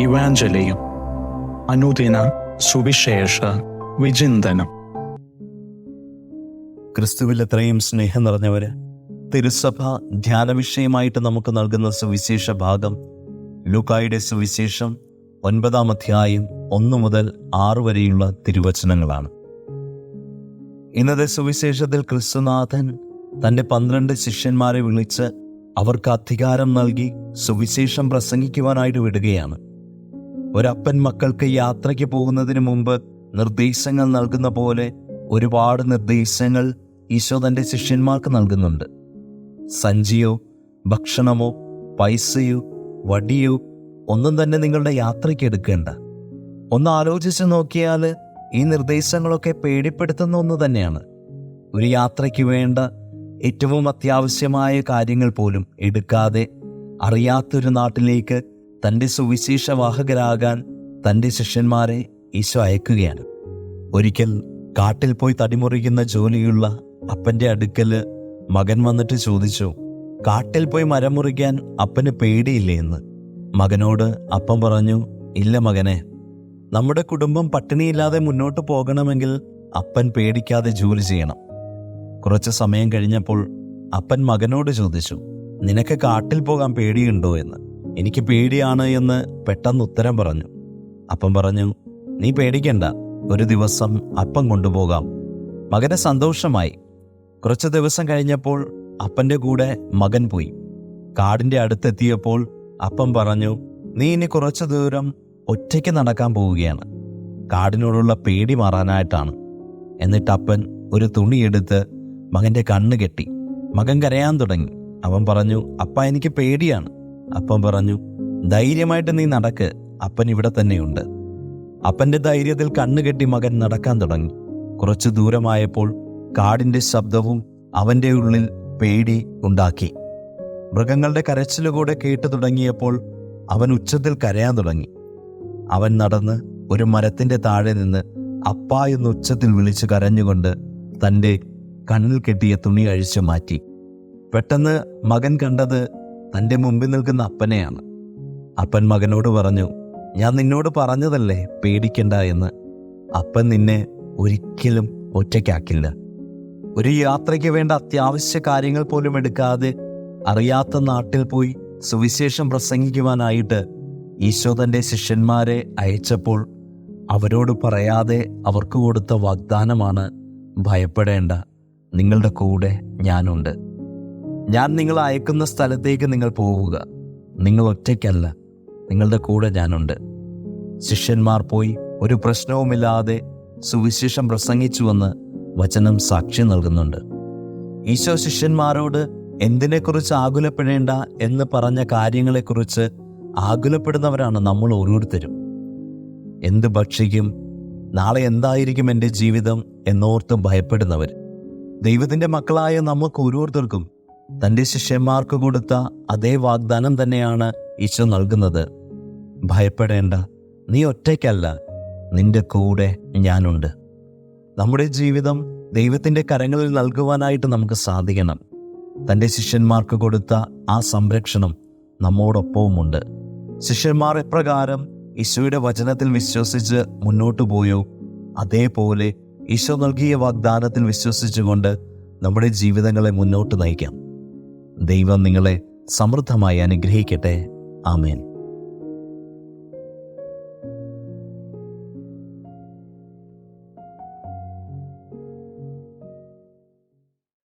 ഇവാഞ്ചലിയും അനുദിന സുവിശേഷ വിചിന്തനം. ക്രിസ്തുവിൽ എത്രയും സ്നേഹം നിറഞ്ഞവര്, തിരുസഭ ധ്യാന വിഷയമായിട്ട് നമുക്ക് നൽകുന്ന സുവിശേഷ ഭാഗം ലൂക്കായുടെ സുവിശേഷം 9-ാം അധ്യായം 1 മുതൽ 6 വരെയുള്ള തിരുവചനങ്ങളാണ്. ഇന്നത്തെ സുവിശേഷത്തിൽ ക്രിസ്തുനാഥൻ തൻ്റെ 12 ശിഷ്യന്മാരെ വിളിച്ച് അവർക്ക് അധികാരം നൽകി സുവിശേഷം പ്രസംഗിക്കുവാനായിട്ട് വിടുകയാണ്. ഒരപ്പൻ മക്കൾക്ക് യാത്രയ്ക്ക് പോകുന്നതിന് മുമ്പ് നിർദ്ദേശങ്ങൾ നൽകുന്ന പോലെ ഒരുപാട് നിർദ്ദേശങ്ങൾ ഈശോ തൻ്റെ ശിഷ്യന്മാർക്ക് നൽകുന്നുണ്ട്. സഞ്ചിയോ ഭക്ഷണമോ പൈസയോ വടിയോ ഒന്നും തന്നെ നിങ്ങളുടെ യാത്രയ്ക്ക് എടുക്കേണ്ട. ഒന്ന് ആലോചിച്ച് നോക്കിയാൽ ഈ നിർദ്ദേശങ്ങളൊക്കെ പേടിപ്പെടുത്തുന്ന ഒന്ന് തന്നെയാണ്. ഒരു യാത്രയ്ക്ക് വേണ്ട ഏറ്റവും അത്യാവശ്യമായ കാര്യങ്ങൾ പോലും എടുക്കാതെ അറിയാത്തൊരു നാട്ടിലേക്ക് തൻ്റെ സുവിശേഷവാഹകരാകാൻ തൻ്റെ ശിഷ്യന്മാരെ ഈശോ അയക്കുകയാണ്. ഒരിക്കൽ കാട്ടിൽ പോയി തടിമുറിക്കുന്ന ജോലിയുള്ള അപ്പൻ്റെ അടുക്കൽ മകൻ വന്നിട്ട് ചോദിച്ചു, കാട്ടിൽ പോയി മരം മുറിക്കാൻ അപ്പന് പേടിയില്ലേ എന്ന്. മകനോട് അപ്പൻ പറഞ്ഞു, ഇല്ല മകനെ, നമ്മുടെ കുടുംബം പട്ടിണിയില്ലാതെ മുന്നോട്ട് പോകണമെങ്കിൽ അപ്പൻ പേടിക്കാതെ ജോലി ചെയ്യണം. കുറച്ച് സമയം കഴിഞ്ഞപ്പോൾ അപ്പൻ മകനോട് ചോദിച്ചു, നിനക്ക് കാട്ടിൽ പോകാൻ പേടിയുണ്ടോ എന്ന്. എനിക്ക് പേടിയാണ് എന്ന് പെട്ടെന്ന് ഉത്തരം പറഞ്ഞു. അപ്പൻ പറഞ്ഞു, നീ പേടിക്കണ്ട, ഒരു ദിവസം അപ്പം കൊണ്ടുപോകാം. മകന് സന്തോഷമായി. കുറച്ച് ദിവസം കഴിഞ്ഞപ്പോൾ അപ്പൻ്റെ കൂടെ മകൻ പോയി. കാടിൻ്റെ അടുത്തെത്തിയപ്പോൾ അപ്പൻ പറഞ്ഞു, നീ ഇനി കുറച്ചു ദൂരം ഒറ്റയ്ക്ക് നടക്കാൻ പോവുകയാണ്. കാടിനോടുള്ള പേടി മാറാനായിട്ടാണ്. എന്നിട്ട് അപ്പൻ ഒരു തുണിയെടുത്ത് മകൻ്റെ കണ്ണ് കെട്ടി. മകൻ കരയാൻ തുടങ്ങി. അവൻ പറഞ്ഞു, അപ്പ എനിക്ക് പേടിയാണ്. അപ്പൻ പറഞ്ഞു, ധൈര്യമായിട്ട് നീ നടക്ക്, അപ്പൻ ഇവിടെ തന്നെയുണ്ട്. അപ്പൻ്റെ ധൈര്യത്തിൽ കണ്ണുകെട്ടി മകൻ നടക്കാൻ തുടങ്ങി. കുറച്ചു ദൂരമായപ്പോൾ കാടിൻ്റെ ശബ്ദവും അവൻ്റെ ഉള്ളിൽ പേടി ഉണ്ടാക്കി. മൃഗങ്ങളുടെ കരച്ചിലുകൂടെ കേട്ടു തുടങ്ങിയപ്പോൾ അവൻ ഉച്ചത്തിൽ കരയാൻ തുടങ്ങി. അവൻ നടന്ന് ഒരു മരത്തിൻ്റെ താഴെ നിന്ന് അപ്പാ എന്ന് ഉച്ചത്തിൽ വിളിച്ചു കരഞ്ഞുകൊണ്ട് തൻ്റെ കണ്ണിൽ കെട്ടിയ തുണി അഴിച്ചു മാറ്റി. പെട്ടെന്ന് മകൻ കണ്ടത് തൻ്റെ മുമ്പിൽ നിൽക്കുന്ന അപ്പനെയാണ്. അപ്പൻ മകനോട് പറഞ്ഞു, ഞാൻ നിന്നോട് പറഞ്ഞതല്ലേ പേടിക്കണ്ട എന്ന്. അപ്പൻ നിന്നെ ഒരിക്കലും ഒറ്റയ്ക്കാക്കില്ല. ഒരു യാത്രയ്ക്ക് വേണ്ട അത്യാവശ്യ കാര്യങ്ങൾ പോലും എടുക്കാതെ അറിയാത്ത നാട്ടിൽ പോയി സുവിശേഷം പ്രസംഗിക്കുവാനായിട്ട് ഈശോ തൻ്റെ ശിഷ്യന്മാരെ അയച്ചപ്പോൾ അവരോട് പറയാതെ അവർക്ക് കൊടുത്ത വാഗ്ദാനമാണ്, ഭയപ്പെടേണ്ട, നിങ്ങളുടെ കൂടെ ഞാനുണ്ട്. ഞാൻ നിങ്ങളെ അയക്കുന്ന സ്ഥലത്തേക്ക് നിങ്ങൾ പോവുക. നിങ്ങൾ ഒറ്റയ്ക്കല്ല, നിങ്ങളുടെ കൂടെ ഞാനുണ്ട്. ശിഷ്യന്മാർ പോയി ഒരു പ്രശ്നവുമില്ലാതെ സുവിശേഷം പ്രസംഗിച്ചുവെന്ന് വചനം സാക്ഷ്യം നൽകുന്നുണ്ട്. ഈശോ ശിഷ്യന്മാരോട് എന്തിനെക്കുറിച്ച് ആകുലപ്പെടേണ്ട എന്ന് പറഞ്ഞ കാര്യങ്ങളെക്കുറിച്ച് ആകുലപ്പെടുന്നവരാണ് നമ്മൾ ഓരോരുത്തരും. എന്ത് ഭക്ഷിക്കും, നാളെ എന്തായിരിക്കും എൻ്റെ ജീവിതം എന്നോർത്ത് ഭയപ്പെടുന്നവർ. ദൈവത്തിൻ്റെ മക്കളായ നമുക്ക് ഓരോരുത്തർക്കും തൻ്റെ ശിഷ്യന്മാർക്ക് കൊടുത്ത അതേ വാഗ്ദാനം തന്നെയാണ് ഈശോ നൽകുന്നത്. ഭയപ്പെടേണ്ട, നീ ഒറ്റയ്ക്കല്ല, നിന്റെ കൂടെ ഞാനുണ്ട്. നമ്മുടെ ജീവിതം ദൈവത്തിൻ്റെ കരങ്ങളിൽ നൽകുവാനായിട്ട് നമുക്ക് സാധിക്കണം. തൻ്റെ ശിഷ്യന്മാർക്ക് കൊടുത്ത ആ സംരക്ഷണം നമ്മോടൊപ്പവുമുണ്ട്. ശിഷ്യന്മാർ എപ്രകാരം ഈശോയുടെ വചനത്തിൽ വിശ്വസിച്ച് മുന്നോട്ടു പോയോ, അതേപോലെ ഈശോ നൽകിയ വാഗ്ദാനത്തിൽ വിശ്വസിച്ചുകൊണ്ട് നമ്മുടെ ജീവിതങ്ങളെ മുന്നോട്ട് നയിക്കാം. ദൈവം നിങ്ങളെ സമൃദ്ധമായി അനുഗ്രഹിക്കട്ടെ. ആമേൻ.